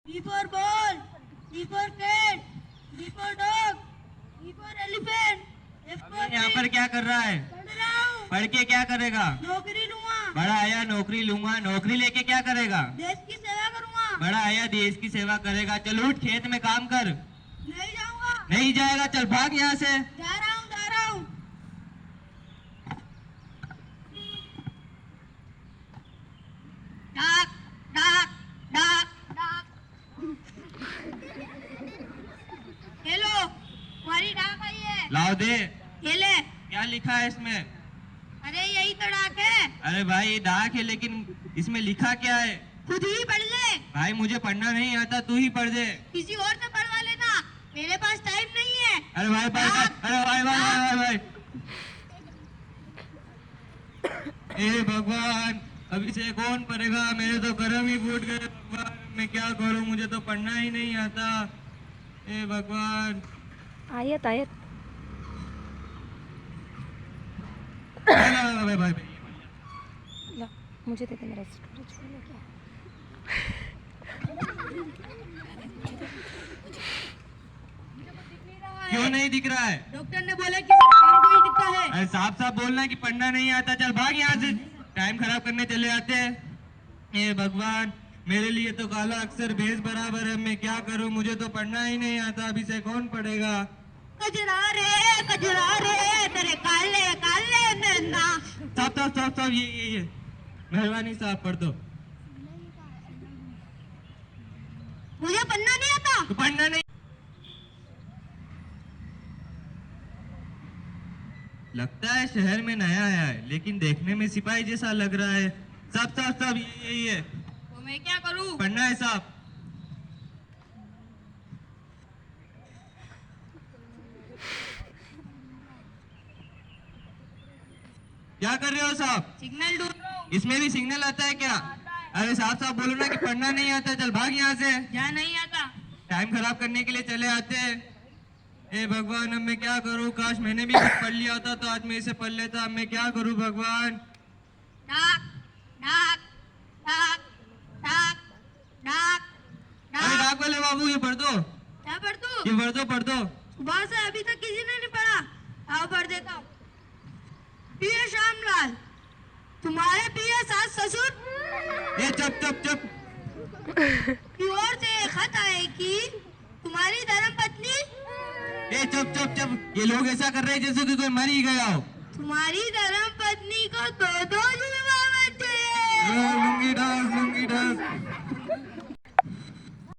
B for ball, C for cat, D for dog, E for elephant, F for यहाँ पर क्या कर रहा है? पढ़ रहा हूँ। पढ़ के क्या करेगा? नौकरी लूंगा। बड़ा आया नौकरी लूंगा, नौकरी लेके क्या करेगा? देश की सेवा करूंगा। बड़ा आया देश की सेवा करेगा। चल उठ खेत में काम कर। नहीं जाऊंगा। नहीं जाएगा, चल भाग यहाँ से। जा रहा हूँ, जा रहा हूँ। डाक डाक डाक डाक। हेलो, तुम्हारी डाक आई है। लाओ दे। ये ले। क्या लिखा है इसमें? अरे यही तो डाक है। अरे भाई ये डाक है, लेकिन इसमें लिखा क्या है? खुद ही पढ़ ले। भाई मुझे पढ़ना नहीं आता, तू ही पढ़ दे। किसी और से पढ़वा लेना, मेरे पास टाइम नहीं है। अरे भाई भाई भाई, अरे भाई भाई भाई भाई, भाई। ए भगवान, अभी से कौन पढ़ेगा? मेरे तो कर्म ही फूट गए। भगवान मैं क्या करूं, मुझे तो पढ़ना ही नहीं आता। ए भगवान। आयत आयत भाई भाई ला, मुझे दे दे मेरा स्टोरेज फुल हो गया। क्यों नहीं दिख रहा है? डॉक्टर ने बोला कि सब काम को ही दिखता है। अरे साफ साफ बोलना है कि पढ़ना नहीं आता। चल भाग यहाँ से, टाइम खराब करने चले आते हैं। हे भगवान, मेरे लिए तो काला अक्षर भेज बराबर है। मैं क्या करूं, मुझे तो पढ़ना ही नहीं आता। अभी से कौन पढ़ेगा? कजरा रे तेरे काले काले नैना। साहब साहब साहब साहब, ये मेहरबानी साहब पढ़ दो। मुझे पढ़ना नहीं आता। तो पढ़ना नहीं। लगता है शहर में नया आया है, लेकिन देखने में सिपाही जैसा लग रहा है। साहब साहब साहब, यही है। तो मैं क्या करूं? पढ़ना है साहब। क्या कर रहे हो साहब? सिग्नल ढूंढ रहा हूं। इसमें भी सिग्नल आता है क्या? अरे साहब साहब बोलो ना कि पढ़ना नहीं आता। चल भाग यहाँ से, क्या नहीं आता? टाइम खराब करने के लिए चले आते हैं। ए भगवान, अब मैं क्या करूं? काश मैंने भी कुछ पढ़ लिया होता तो आज मैं इसे पढ़ लेता। अब मैं क्या करूं भगवान? डाक डाक डाक डाक डाक अरे डाक। डाक वाले बाबू, ये पढ़ दो। क्या पढ़ दूं? ये पढ़ दो, पढ़ दो। सुबह से अभी तक किसी ने नहीं पढ़ा। आओ पढ़ देता हूँ। प्रिय श्यामलाल, तुम्हारे प्रिय सास ससुर ए चुप चुप चुप। की ओर से एक खत आए कि तुम्हारी धर्मपत्नी ए चुप चुप चुप। ये लोग ऐसा कर रहे हैं जैसे कि कोई मर ही गया हो। तुम्हारी धर्मपत्नी को दो जुड़वा बच्चे। Lungi dance, lungi dance.